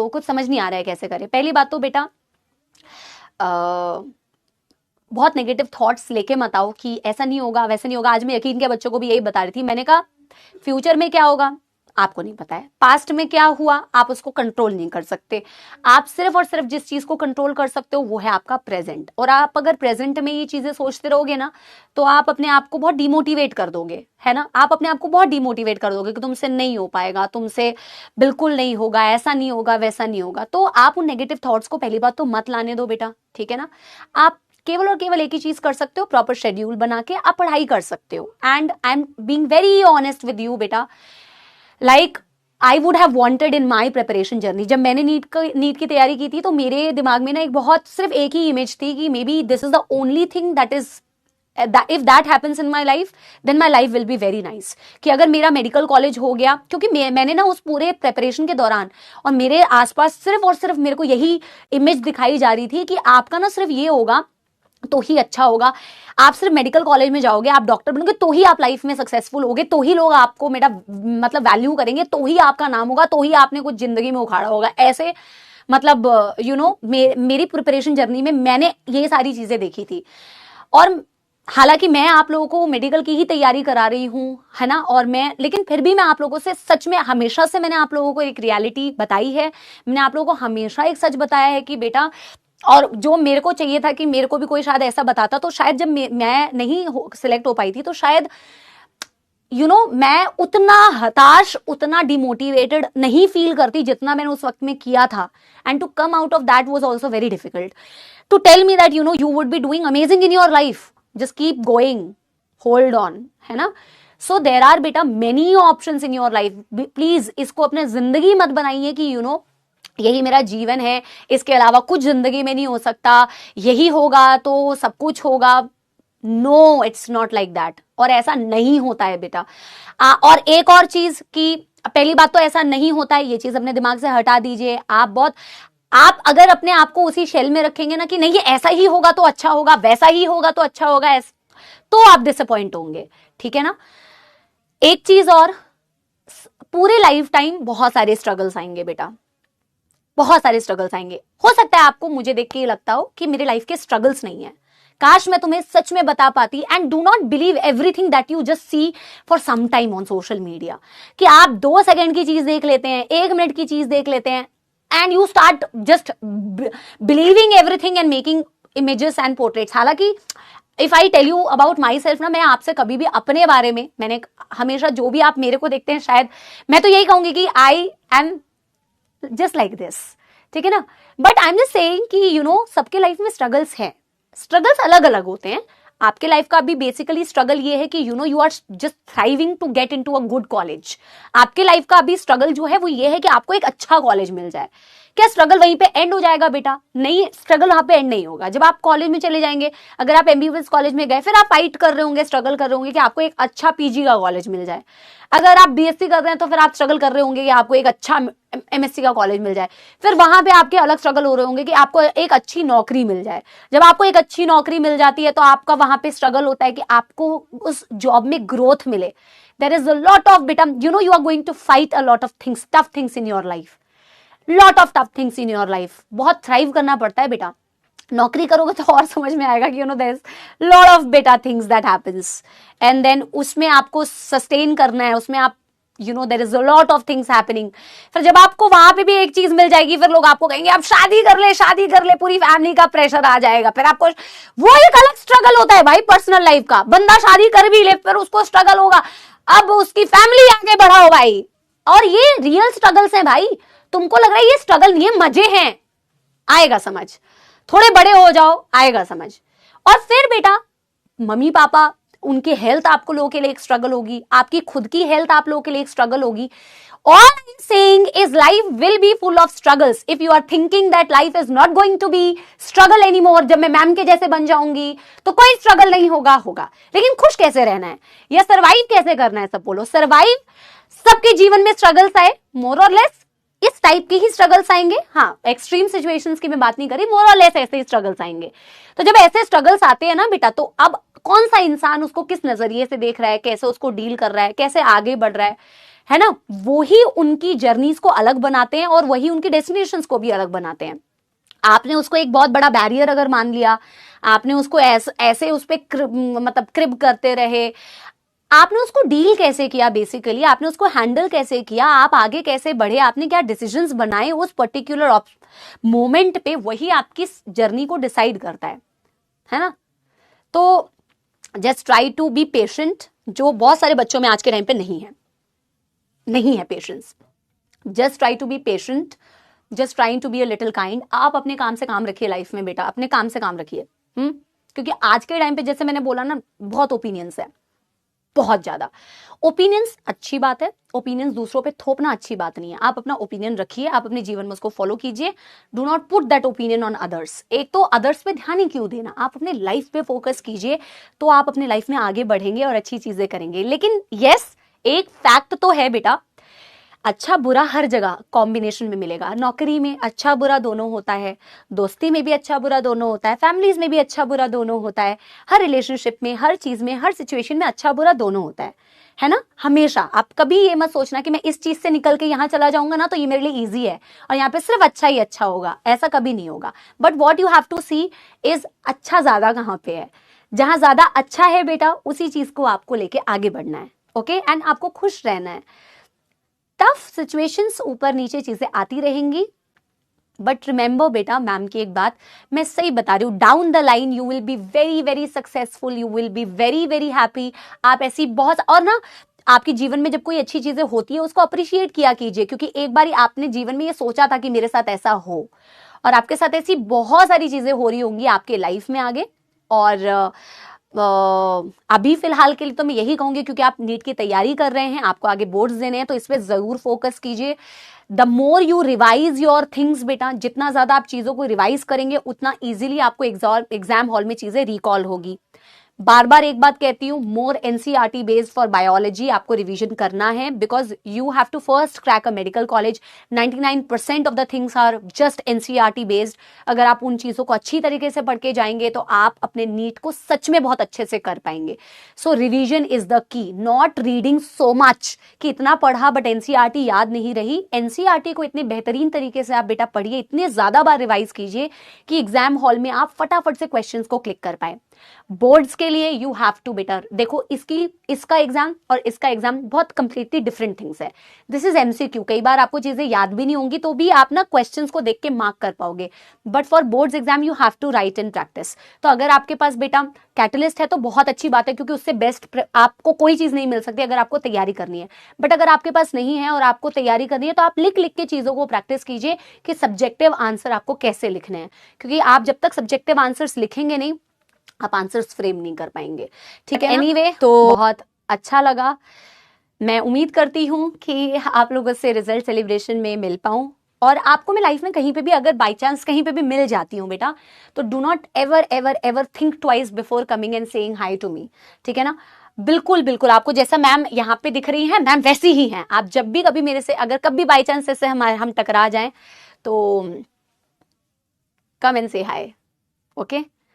कुछ समझ नहीं आ रहा है कैसे करें। पहली बात तो बेटा बहुत नेगेटिव थॉट्स लेके मत आओ कि ऐसा नहीं होगा वैसा नहीं होगा। आज मैं यकीन के बच्चों को भी यही बता रही थी, मैंने कहा फ्यूचर में क्या होगा आपको नहीं पता है, पास्ट में क्या हुआ आप उसको कंट्रोल नहीं कर सकते। आप सिर्फ और सिर्फ जिस चीज को कंट्रोल कर सकते हो वो है आपका प्रेजेंट। और आप अगर प्रेजेंट में ये चीजें सोचते रहोगे ना तो आप अपने आप को बहुत डिमोटिवेट कर दोगे, है ना। आप अपने आप को बहुत डिमोटिवेट कर दोगे कि तुमसे नहीं हो पाएगा, तुमसे बिल्कुल नहीं होगा, ऐसा नहीं होगा वैसा नहीं होगा। तो आप उन नेगेटिव थॉट्स को पहली बात तो मत लाने दो बेटा, ठीक है ना। आप केवल और केवल एक ही चीज कर सकते हो, प्रॉपर शेड्यूल बना के आप पढ़ाई कर सकते हो। And I am being very honest with you बेटा, like I would have wanted in my preparation journey, जब मैंने नीट की तैयारी की थी तो मेरे दिमाग में ना एक बहुत सिर्फ एक ही इमेज थी कि may be this is the only thing that is if that happens in my life then my life will be very nice। कि अगर मेरा मेडिकल कॉलेज हो गया, क्योंकि मैंने ना उस पूरे प्रेपरेशन के दौरान और मेरे आसपास सिर्फ और सिर्फ मेरे को यही इमेज दिखाई जा रही थी कि आपका ना सिर्फ ये होगा तो ही अच्छा होगा, आप सिर्फ मेडिकल कॉलेज में जाओगे, आप डॉक्टर बनोगे तो ही आप लाइफ में सक्सेसफुल होगे, तो ही लोग आपको मतलब वैल्यू करेंगे, तो ही आपका नाम होगा, तो ही आपने कुछ जिंदगी में उखाड़ा होगा। ऐसे मतलब मेरी प्रिपरेशन जर्नी में मैंने ये सारी चीजें देखी थी। और हालांकि मैं आप लोगों को मेडिकल की ही तैयारी करा रही हूं, है ना, और लेकिन फिर भी मैं आप लोगों से सच में हमेशा से मैंने आप लोगों को एक रियलिटी बताई है, मैंने आप लोगों को हमेशा एक सच बताया है कि बेटा, और जो मेरे को चाहिए था कि मेरे को भी कोई शायद ऐसा बताता, तो शायद जब मैं नहीं सिलेक्ट हो पाई थी तो शायद मैं उतना हताश, उतना डिमोटिवेटेड नहीं फील करती जितना मैंने उस वक्त में किया था। And to come out of that was also very difficult. To tell me that you would be doing amazing in your life, just keep going, hold on, है ना। सो देयर आर बेटा many options in your life. Please इसको अपने जिंदगी मत बनाइए कि यही मेरा जीवन है, इसके अलावा कुछ जिंदगी में नहीं हो सकता, यही होगा तो सब कुछ होगा। No, it's not like that. और ऐसा नहीं होता है बेटा। और एक और चीज कि पहली बात तो ऐसा नहीं होता है, ये चीज अपने दिमाग से हटा दीजिए। आप अगर अपने आप को उसी शेल में रखेंगे ना कि नहीं ये ऐसा ही होगा तो अच्छा होगा, वैसा ही होगा तो अच्छा होगा, तो आप डिसअपॉइंट होंगे, ठीक है ना। एक चीज और, पूरे लाइफ टाइम बहुत सारे स्ट्रगल्स आएंगे बेटा, बहुत सारे स्ट्रगल्स आएंगे। हो सकता है आपको मुझे देख के ये लगता हो कि मेरे लाइफ के स्ट्रगल्स नहीं है, काश मैं तुम्हें सच में बता पाती। And do not believe everything that you just see for some time on social media, कि आप 2 सेकंड की चीज देख लेते हैं, 1 मिनट की चीज देख लेते हैं, and you start just believing everything and making images and portraits. हालांकि if I tell you about myself ना, मैं आपसे कभी भी अपने बारे में, मैंने हमेशा जो भी आप मेरे को देखते हैं, शायद मैं तो यही कहूंगी कि I am just like this, ठीक है ना। But I am just saying कि सबके लाइफ में स्ट्रगल्स हैं, स्ट्रगल्स अलग अलग होते हैं। आपके लाइफ का भी बेसिकली स्ट्रगल ये है कि you are just thriving to get into a good college. आपके लाइफ का भी स्ट्रगल जो है वो ये है कि आपको एक अच्छा कॉलेज मिल जाए। क्या स्ट्रगल वहीं पे एंड हो जाएगा बेटा? नहीं, स्ट्रगल वहां पे एंड नहीं होगा। जब आप कॉलेज में चले जाएंगे, अगर आप एमबीबीएस कॉलेज में गए, फिर आप फाइट कर रहे होंगे, स्ट्रगल कर रहे होंगे कि आपको एक अच्छा पीजी का कॉलेज मिल जाए। अगर आप बीएससी कर रहे हैं तो फिर आप स्ट्रगल कर रहे होंगे कि आपको एक अच्छा एमएससी का कॉलेज मिल जाए। फिर वहां पे आपके अलग स्ट्रगल हो रहे होंगे कि आपको एक अच्छी नौकरी मिल जाए। जब आपको एक अच्छी नौकरी मिल जाती है तो आपका वहां पे स्ट्रगल होता है कि आपको उस जॉब में ग्रोथ मिले। There is a lot of बेटा, you are going to fight a lot of things, tough things in your life, lot of tough things in your life. बहुत थ्राइव करना पड़ता है बेटा। नौकरी करोगे तो और समझ में आएगा कि देयर इज लॉट ऑफ बेटा things that happens, and then उसमें आपको सस्टेन करना है, उसमें आप there is a lot of things happening. फिर जब आपको वहां पे भी एक चीज मिल जाएगी, फिर लोग आपको कहेंगे आप शादी कर ले, शादी कर ले, पूरी फैमिली का प्रेशर आ जाएगा। फिर आपको वो एक अलग स्ट्रगल होता है भाई, पर्सनल लाइफ का। बंदा शादी कर भी ले, फिर उसको स्ट्रगल होगा, अब उसकी फैमिली आगे बढ़ाओ भाई। और ये रियल स्ट्रगल्स हैं भाई। तुमको लग रहा है ये स्ट्रगल नहीं है, मजे हैं, आएगा समझ। थोड़े बड़े हो जाओ, आएगा समझ। और फिर बेटा मम्मी पापा, उनकी हेल्थ आपको लोगों के लिए एक स्ट्रगल होगी, आपकी खुद की हेल्थ आप लोगों के लिए एक स्ट्रगल होगी। All I'm saying is life will be full of struggles. If you are thinking that life is not going to be struggle anymore, जब मैं मैम के जैसे बन जाऊंगी तो कोई स्ट्रगल नहीं होगा। लेकिन खुश कैसे रहना है या सरवाइव कैसे करना है, सब बोलो। सरवाइव, सबके जीवन में स्ट्रगल्स आए, मोर और लेस इस टाइप के ही स्ट्रगल्स आएंगे। हाँ, एक्सट्रीम सिचुएशंस की मैं बात नहीं करी, मोर और लेस ऐसे ही स्ट्रगल्स आएंगे। तो जब ऐसे स्ट्रगल्स आते हैं ना बेटा, तो अब कौन सा इंसान उसको किस नजरिए से देख रहा है, कैसे उसको डील कर रहा है, कैसे आगे बढ़ रहा है ना, वही उनकी जर्नीज को अलग बनाते हैं और वही उनकी डेस्टिनेशंस को भी अलग बनाते हैं। आपने उसको एक बहुत बड़ा बैरियर अगर मान लिया, आपने उसको ऐसे उस पर मतलब क्रिब करते रहे, आपने उसको डील कैसे किया, बेसिकली आपने उसको हैंडल कैसे किया, आप आगे कैसे बढ़े, आपने क्या डिसीजंस बनाए उस पर्टिकुलर मोमेंट पे, वही आपकी जर्नी को डिसाइड करता है ना। तो just try to be patient, जो बहुत सारे बच्चों में आज के टाइम पे नहीं है patience. Just try to be patient, just trying to be a little kind. आप अपने काम से काम रखिए लाइफ में बेटा, अपने काम से काम रखिए। क्योंकि आज के टाइम पे जैसे मैंने बोला ना, बहुत ओपिनियंस है, बहुत ज्यादा ओपिनियंस। अच्छी बात है, ओपिनियंस दूसरों पे थोपना अच्छी बात नहीं है। आप अपना ओपिनियन रखिए, आप अपने जीवन में उसको फॉलो कीजिए। Do not put that opinion on others. एक तो अदर्स पे ध्यान ही क्यों देना, आप अपने लाइफ पे फोकस कीजिए, तो आप अपने लाइफ में आगे बढ़ेंगे और अच्छी चीजें करेंगे। लेकिन यस, एक फैक्ट तो है बेटा, अच्छा बुरा हर जगह कॉम्बिनेशन में मिलेगा। नौकरी में अच्छा बुरा दोनों होता है, दोस्ती में भी अच्छा बुरा दोनों होता है, फैमिलीज में भी अच्छा बुरा दोनों होता है, हर रिलेशनशिप में, हर चीज में, हर सिचुएशन में अच्छा बुरा दोनों होता है ना। हमेशा आप कभी ये मत सोचना कि मैं इस चीज से निकल के यहां चला जाऊंगा ना तो ये मेरे लिए ईजी है और यहाँ पे सिर्फ अच्छा ही अच्छा होगा, ऐसा कभी नहीं होगा। But what you have to see is अच्छा ज्यादा कहाँ पे है। जहां ज्यादा अच्छा है बेटा, उसी चीज को आपको लेके आगे बढ़ना है। ओके, एंड आपको खुश रहना है। टफ सिचुएशंस, ऊपर नीचे चीजें आती रहेंगी, बट रिमेंबर बेटा, मैम की एक बात मैं सही बता रही हूँ, down the line you will be very very successful, you will be very very happy. आप ऐसी बहुत, और ना आपके जीवन में जब कोई अच्छी चीजें होती है उसको अप्रिशिएट किया कीजिए, क्योंकि एक बार आपने जीवन में ये सोचा था कि मेरे साथ ऐसा हो, और आपके साथ ऐसी बहुत सारी चीजें हो रही होंगी आपके लाइफ में आगे। और अभी फिलहाल के लिए तो मैं यही कहूंगी, क्योंकि आप नीट की तैयारी कर रहे हैं, आपको आगे बोर्ड्स देने हैं, तो इस पे जरूर फोकस कीजिए। The more you revise your things बेटा, जितना ज्यादा आप चीजों को रिवाइज करेंगे उतना इजीली आपको एग्जाम हॉल में चीजें रिकॉल होगी। बार बार एक बात कहती हूँ, more NCERT based for biology आपको रिवीजन करना है, because you have to first crack a medical college. 99% of the things are just NCERT based. अगर आप उन चीजों को अच्छी तरीके से पढ़ के जाएंगे तो आप अपने नीट को सच में बहुत अच्छे से कर पाएंगे। So revision is the key, not reading so much कि इतना पढ़ा बट एनसीईआरटी याद नहीं रही। एनसीईआरटी को इतने बेहतरीन तरीके से आप बेटा पढ़िए, इतने ज्यादा बार रिवाइज कीजिए कि एग्जाम हॉल में आप फटाफट से क्वेश्चंस को क्लिक कर पाए। बोर्ड्स के लिए यू हैव टू बेटर देखो, इसका एग्जाम और इसका एग्जाम बहुत कंप्लीटली डिफरेंट थिंग्स है। दिस इज एमसीक्यू, कई बार आपको चीजें याद भी नहीं होंगी तो भी आप ना क्वेश्चंस को देख के मार्क कर पाओगे, but for boards exam you have to write in practice. तो अगर आपके पास बेटा कैटलिस्ट है तो बहुत अच्छी बात है, क्योंकि उससे बेस्ट आपको कोई चीज नहीं मिल सकती अगर आपको तैयारी करनी है। बट अगर आपके पास नहीं है और आपको तैयारी करनी है तो आप लिख लिख के चीजों को प्रैक्टिस कीजिए कि सब्जेक्टिव आंसर आपको कैसे लिखने हैं, क्योंकि आप जब तक सब्जेक्टिव आंसर्स लिखेंगे नहीं, आप आंसर्स फ्रेम नहीं कर पाएंगे। ठीक है, एनीवे तो बहुत अच्छा लगा। मैं उम्मीद करती हूँ कि आप लोगों से रिजल्ट सेलिब्रेशन में मिल पाऊं, और आपको मैं लाइफ में कहीं पे भी अगर बाई चांस कहीं पे भी मिल जाती हूँ बेटा, तो do not ever ever ever think twice before coming and saying hi to me. ठीक है ना, बिल्कुल बिल्कुल आपको जैसा मैम यहाँ पे दिख रही है, मैम वैसी ही हैं। आप जब भी कभी मेरे से, अगर कभी बाई चांस ऐसे हम टकरा जाएं तो कम एंड से हाय। ओके।